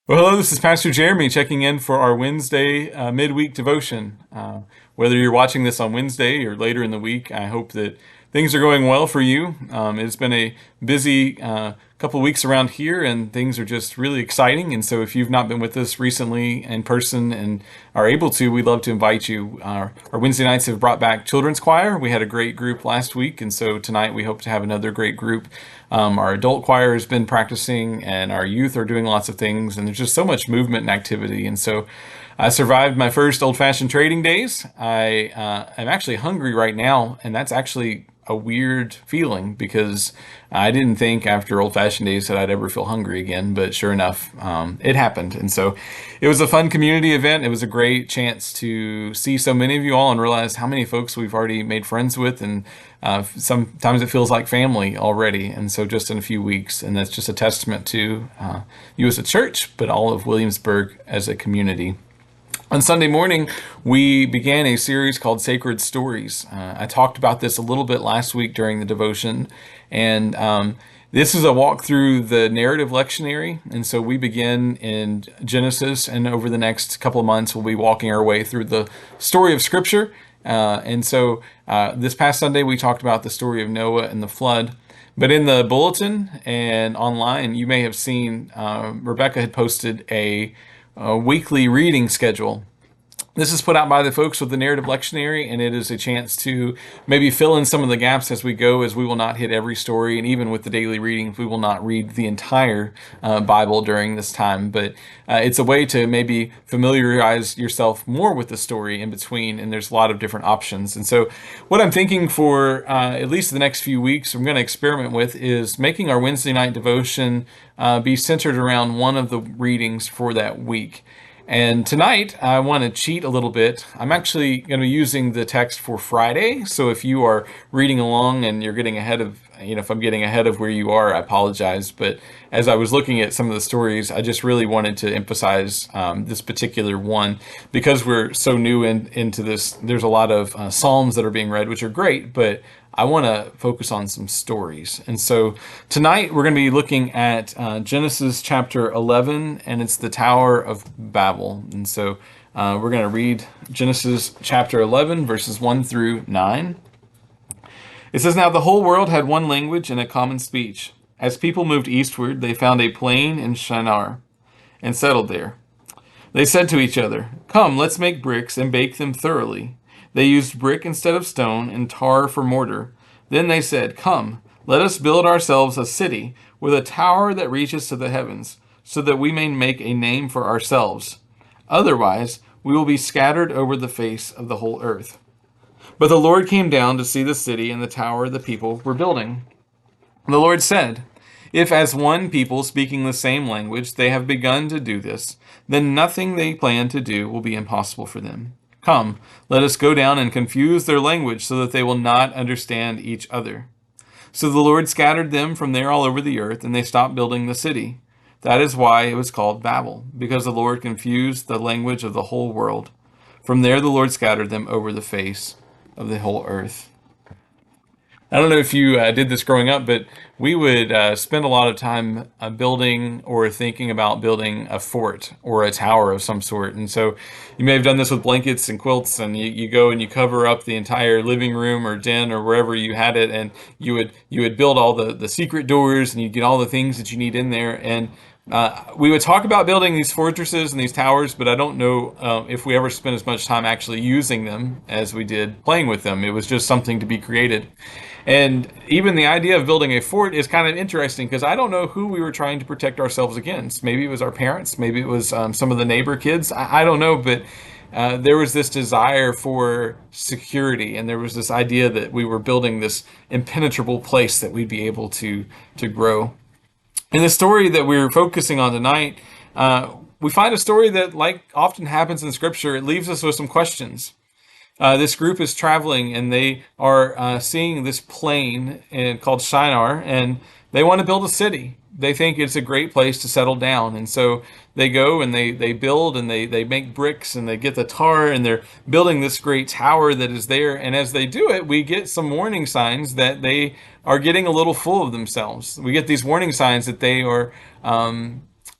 Well, hello, this is Pastor Jeremy checking in for our Wednesday midweek devotion. Whether you're watching this on Wednesday or later in the week, I hope that things are going well for you. It's been a busy couple of weeks around here, and things are just really exciting. And so, if you've not been with us recently in person and are able to, we'd love to invite you. Our Wednesday nights have brought back children's choir. We had a great group last week, and so tonight we hope to have another great group. Our adult choir has been practicing, and our youth are doing lots of things, and there's just so much movement and activity. And so I survived my first old-fashioned trading days. I am actually hungry right now, and that's actually a weird feeling because I didn't think after old-fashioned days that I'd ever feel hungry again, but sure enough, it happened. And so it was a fun community event. It was a great chance to see so many of you all and realize how many folks we've already made friends with, and sometimes it feels like family already. And so just in a few weeks, and that's just a testament to you as a church, but all of Williamsburg as a community. On Sunday morning, we began a series called Sacred Stories. I talked about this a little bit last week during the devotion, and this is a walk through the narrative lectionary. And so we begin in Genesis, and over the next couple of months, we'll be walking our way through the story of Scripture. And so this past Sunday, we talked about the story of Noah and the flood. But in the bulletin and online, you may have seen Rebecca had posted a weekly reading schedule. This is put out by the folks with the narrative lectionary, and it is a chance to maybe fill in some of the gaps as we go, as we will not hit every story, and even with the daily readings, we will not read the entire Bible during this time. But it's a way to maybe familiarize yourself more with the story in between, and there's a lot of different options. And so what I'm thinking for at least the next few weeks, I'm going to experiment with is making our Wednesday night devotion be centered around one of the readings for that week. And tonight, I want to cheat a little bit. I'm actually going to be using the text for Friday. So if you are reading along and you're getting ahead of, if I'm getting ahead of where you are, I apologize. But as I was looking at some of the stories, I just really wanted to emphasize this particular one because we're so new into this. There's a lot of Psalms that are being read, which are great, but I want to focus on some stories. And so tonight we're going to be looking at Genesis chapter 11, and it's the Tower of Babel. And so we're going to read Genesis chapter 11, verses 1 through 9. It says, "Now the whole world had one language and a common speech. As people moved eastward, they found a plain in Shinar and settled there. They said to each other, 'Come, let's make bricks and bake them thoroughly.' They used brick instead of stone and tar for mortar. Then they said, 'Come, let us build ourselves a city with a tower that reaches to the heavens, so that we may make a name for ourselves. Otherwise, we will be scattered over the face of the whole earth.' But the Lord came down to see the city and the tower the people were building. The Lord said, 'If as one people speaking the same language they have begun to do this, then nothing they plan to do will be impossible for them. Come, let us go down and confuse their language so that they will not understand each other.' So the Lord scattered them from there all over the earth, and they stopped building the city. That is why it was called Babel, because the Lord confused the language of the whole world. From there the Lord scattered them over the face of the whole earth." I don't know if you did this growing up, but we would spend a lot of time building or thinking about building a fort or a tower of some sort. And so you may have done this with blankets and quilts, and you go and you cover up the entire living room or den or wherever you had it, and you would build all the secret doors, and you'd get all the things that you need in there. And we would talk about building these fortresses and these towers, but I don't know if we ever spent as much time actually using them as we did playing with them. It was just something to be created. And even the idea of building a fort is kind of interesting because I don't know who we were trying to protect ourselves against. Maybe it was our parents, maybe it was some of the neighbor kids. I don't know, but there was this desire for security, and there was this idea that we were building this impenetrable place that we'd be able to grow. In the story that we're focusing on tonight, we find a story that, like often happens in Scripture, it leaves us with some questions. This group is traveling, and they are seeing this plain called Shinar, and they want to build a city. They think it's a great place to settle down, and so they go and they build, and they make bricks, and they get the tar, and they're building this great tower that is there. And as they do it, we get some warning signs that they are getting a little full of themselves. We get these warning signs that they are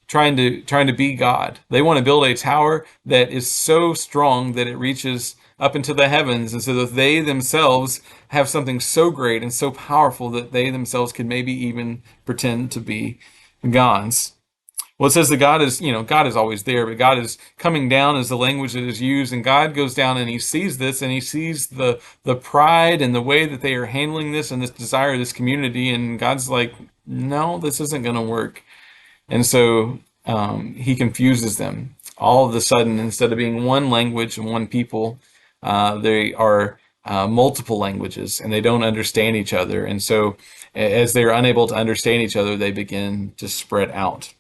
trying to be God. They want to build a tower that is so strong that it reaches up into the heavens, and so that they themselves have something so great and so powerful that they themselves could maybe even pretend to be gods. Well, it says that God is always there, but God is coming down as the language that is used, and God goes down and he sees this, and he sees the pride and the way that they are handling this and this desire of this community, and God's like, no, this isn't going to work. And so he confuses them. All of a sudden, instead of being one language and one people, they are multiple languages, and they don't understand each other. And so as they are unable to understand each other, they begin to spread out.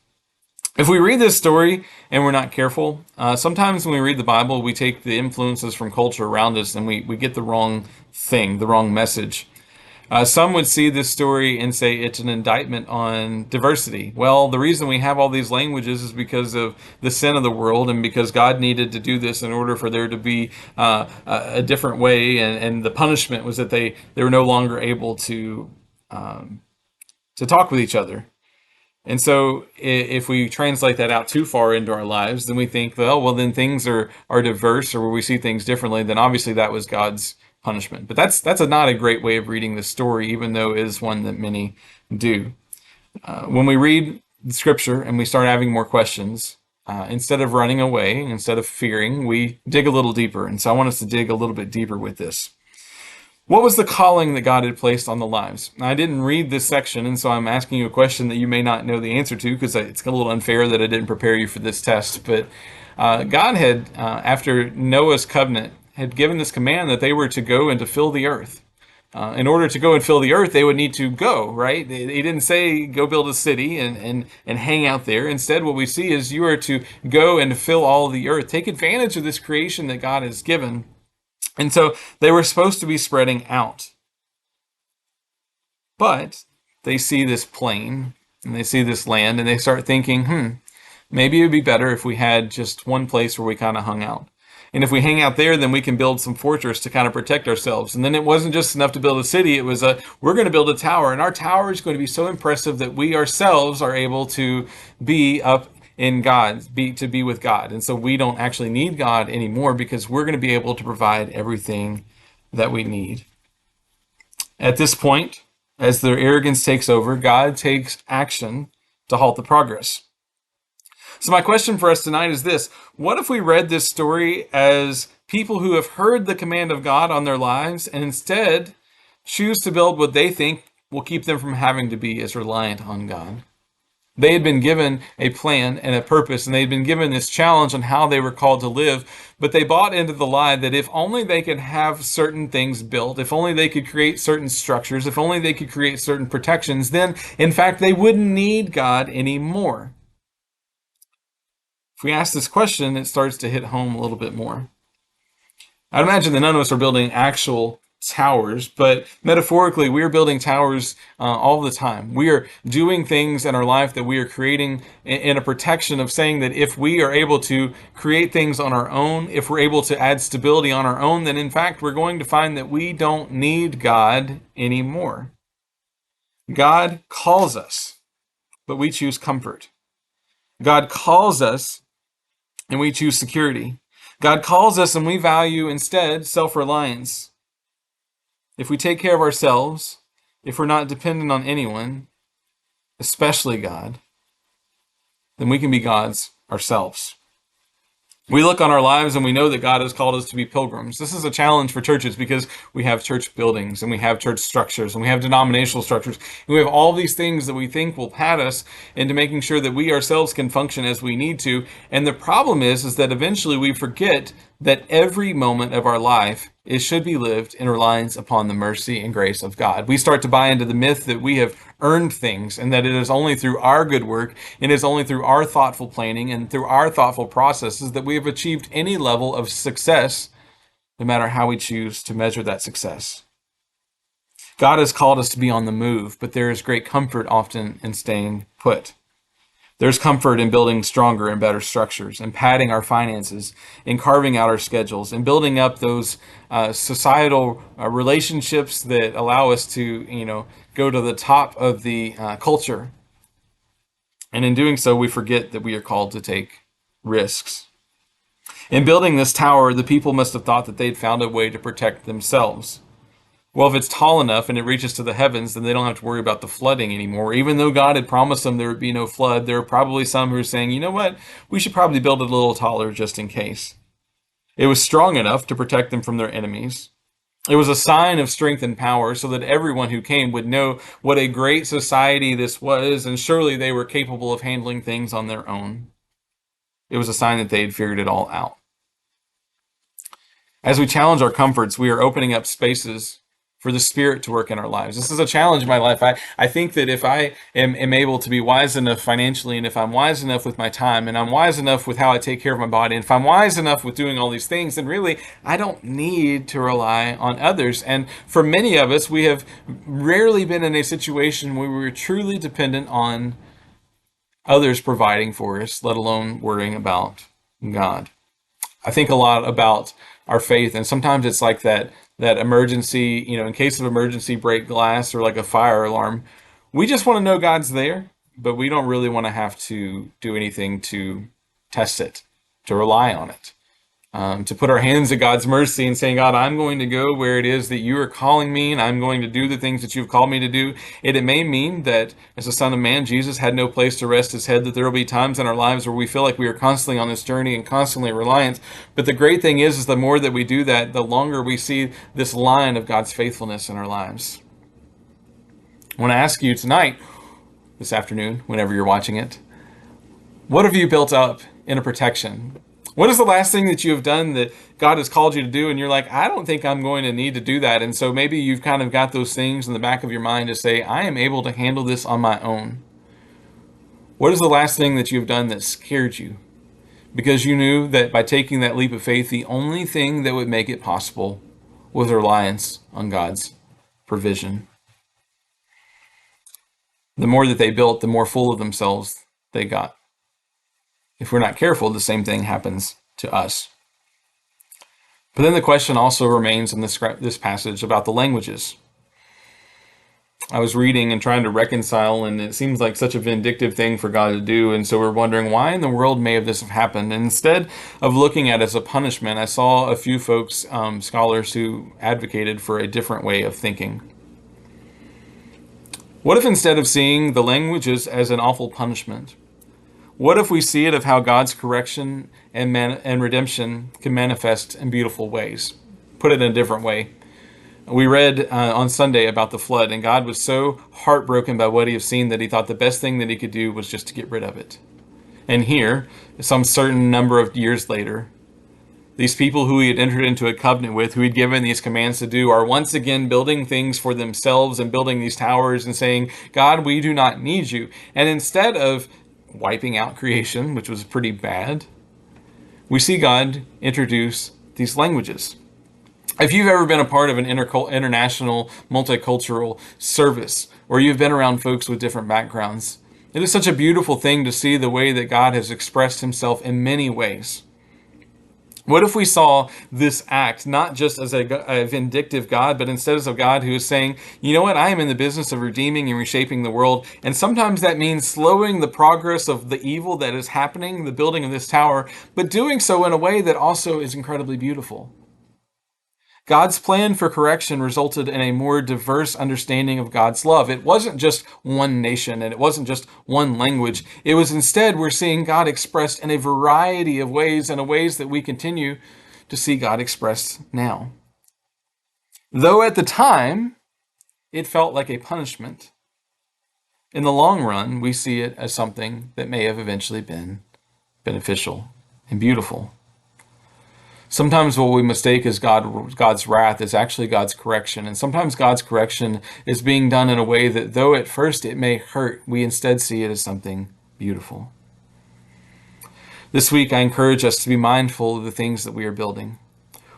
If we read this story and we're not careful, sometimes when we read the Bible, we take the influences from culture around us and we get the wrong thing, the wrong message. Some would see this story and say it's an indictment on diversity. Well, the reason we have all these languages is because of the sin of the world, and because God needed to do this in order for there to be a different way, and the punishment was that they were no longer able to talk with each other. And so if we translate that out too far into our lives, then we think, well, then things are diverse, or where we see things differently, then obviously that was God's punishment. But that's not a great way of reading the story, even though it is one that many do. When we read the scripture and we start having more questions, instead of running away, instead of fearing, we dig a little deeper. And so I want us to dig a little bit deeper with this. What was the calling that God had placed on the lives? Now, I didn't read this section, and so I'm asking you a question that you may not know the answer to, because it's a little unfair that I didn't prepare you for this test. But God had, after Noah's covenant, had given this command that they were to go and to fill the earth. In order to go and fill the earth, they would need to go, right? He didn't say go build a city and hang out there. Instead, what we see is you are to go and fill all the earth. Take advantage of this creation that God has given. And so they were supposed to be spreading out. But they see this plain and they see this land and they start thinking, maybe it would be better if we had just one place where we kind of hung out. And if we hang out there, then we can build some fortress to kind of protect ourselves. And then it wasn't just enough to build a city. It was we're going to build a tower, and our tower is going to be so impressive that we ourselves are able to be up in God, to be with God. And so we don't actually need God anymore, because we're going to be able to provide everything that we need. At this point, as their arrogance takes over, God takes action to halt the progress. So my question for us tonight is this: what if we read this story as people who have heard the command of God on their lives and instead choose to build what they think will keep them from having to be as reliant on God? They had been given a plan and a purpose, and they had been given this challenge on how they were called to live, but they bought into the lie that if only they could have certain things built, if only they could create certain structures, if only they could create certain protections, then in fact they wouldn't need God anymore. If we ask this question, it starts to hit home a little bit more. I'd imagine that none of us are building actual towers, but metaphorically, we are building towers all the time. We are doing things in our life that we are creating in a protection of saying that if we are able to create things on our own, if we're able to add stability on our own, then in fact, we're going to find that we don't need God anymore. God calls us, but we choose comfort. God calls us, and we choose security. God calls us, and we value instead self-reliance. If we take care of ourselves, if we're not dependent on anyone, especially God, then we can be gods ourselves. We look on our lives and we know that God has called us to be pilgrims. This is a challenge for churches because we have church buildings and we have church structures and we have denominational structures. And we have all these things that we think will pad us into making sure that we ourselves can function as we need to. And the problem is that eventually we forget that every moment of our life should be lived in reliance upon the mercy and grace of God. We start to buy into the myth that we have earned things and that it is only through our good work and it is only through our thoughtful planning and through our thoughtful processes that we have achieved any level of success, no matter how we choose to measure that success. God has called us to be on the move, but there is great comfort often in staying put. There's comfort in building stronger and better structures, and padding our finances, and carving out our schedules, and building up those societal relationships that allow us to, go to the top of the culture. And in doing so, we forget that we are called to take risks. In building this tower, the people must have thought that they'd found a way to protect themselves. Well, if it's tall enough and it reaches to the heavens, then they don't have to worry about the flooding anymore. Even though God had promised them there would be no flood, there are probably some who are saying, you know what, we should probably build it a little taller just in case. It was strong enough to protect them from their enemies. It was a sign of strength and power so that everyone who came would know what a great society this was, and surely they were capable of handling things on their own. It was a sign that they had figured it all out. As we challenge our comforts, we are opening up spaces for the Spirit to work in our lives. This is a challenge in my life. I think that if I am able to be wise enough financially, and if I'm wise enough with my time, and I'm wise enough with how I take care of my body, and if I'm wise enough with doing all these things, then really I don't need to rely on others. And for many of us, we have rarely been in a situation where we were truly dependent on others providing for us, let alone worrying about God. I think a lot about our faith, and sometimes it's like that emergency, in case of emergency break glass or like a fire alarm. We just want to know God's there, but we don't really want to have to do anything to test it, to rely on it, to put our hands at God's mercy and saying, God, I'm going to go where it is that you are calling me, and I'm going to do the things that you've called me to do. It may mean that as the Son of Man, Jesus had no place to rest his head, that there will be times in our lives where we feel like we are constantly on this journey and constantly reliant. But the great thing is the more that we do that, the longer we see this line of God's faithfulness in our lives. I want to ask you tonight, this afternoon, whenever you're watching it, what have you built up in a protection? What is the last thing that you have done that God has called you to do, and you're like, I don't think I'm going to need to do that. And so maybe you've kind of got those things in the back of your mind to say, I am able to handle this on my own. What is the last thing that you've done that scared you? Because you knew that by taking that leap of faith, the only thing that would make it possible was reliance on God's provision. The more that they built, the more full of themselves they got. If we're not careful, the same thing happens to us. But then the question also remains in this passage about the languages. I was reading and trying to reconcile, and it seems like such a vindictive thing for God to do. And so we're wondering, why in the world may this have happened? And instead of looking at it as a punishment, I saw a few folks, scholars, who advocated for a different way of thinking. What if instead of seeing the languages as an awful punishment, what if we see it of how God's correction and redemption can manifest in beautiful ways? Put it in a different way. We read on Sunday about the flood, and God was so heartbroken by what he had seen that he thought the best thing that he could do was just to get rid of it. And here, some certain number of years later, these people who he had entered into a covenant with, who he'd given these commands to do, are once again building things for themselves and building these towers and saying, God, we do not need you. And instead of wiping out creation, which was pretty bad, we see God introduce these languages. If you've ever been a part of an international, multicultural service, or you've been around folks with different backgrounds, it is such a beautiful thing to see the way that God has expressed himself in many ways. What if we saw this act not just as a vindictive God, but instead as a God who is saying, you know what, I am in the business of redeeming and reshaping the world. And sometimes that means slowing the progress of the evil that is happening, the building of this tower, but doing so in a way that also is incredibly beautiful. God's plan for correction resulted in a more diverse understanding of God's love. It wasn't just one nation, and it wasn't just one language. It was instead, we're seeing God expressed in a variety of ways, and ways that we continue to see God expressed now. Though at the time, it felt like a punishment, in the long run, we see it as something that may have eventually been beneficial and beautiful. Sometimes what we mistake as God's wrath is actually God's correction. And sometimes God's correction is being done in a way that, though at first it may hurt, we instead see it as something beautiful. This week, I encourage us to be mindful of the things that we are building.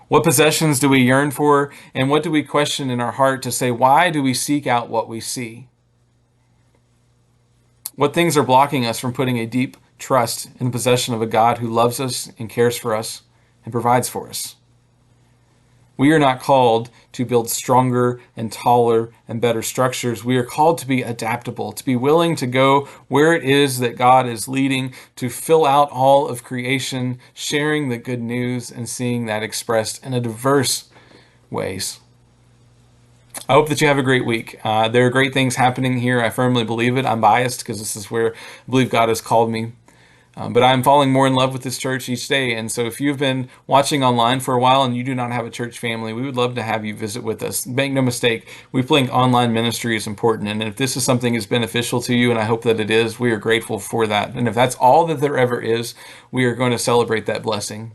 What possessions do we yearn for? And what do we question in our heart to say, why do we seek out what we see? What things are blocking us from putting a deep trust in the possession of a God who loves us and cares for us and provides for us? We are not called to build stronger and taller and better structures. We are called to be adaptable, to be willing to go where it is that God is leading, to fill out all of creation, sharing the good news and seeing that expressed in a diverse ways. I hope that you have a great week. There are great things happening here. I firmly believe it. I'm biased because this is where I believe God has called me. But I'm falling more in love with this church each day. And so if you've been watching online for a while and you do not have a church family, we would love to have you visit with us. Make no mistake, we think online ministry is important. And if this is something that's beneficial to you, and I hope that it is, we are grateful for that. And if that's all that there ever is, we are going to celebrate that blessing.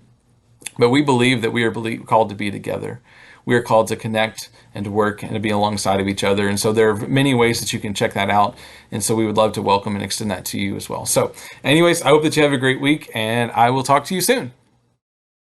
But we believe that we are called to be together. We are called to connect and to work and to be alongside of each other. And so there are many ways that you can check that out. And so we would love to welcome and extend that to you as well. So anyways, I hope that you have a great week, and I will talk to you soon.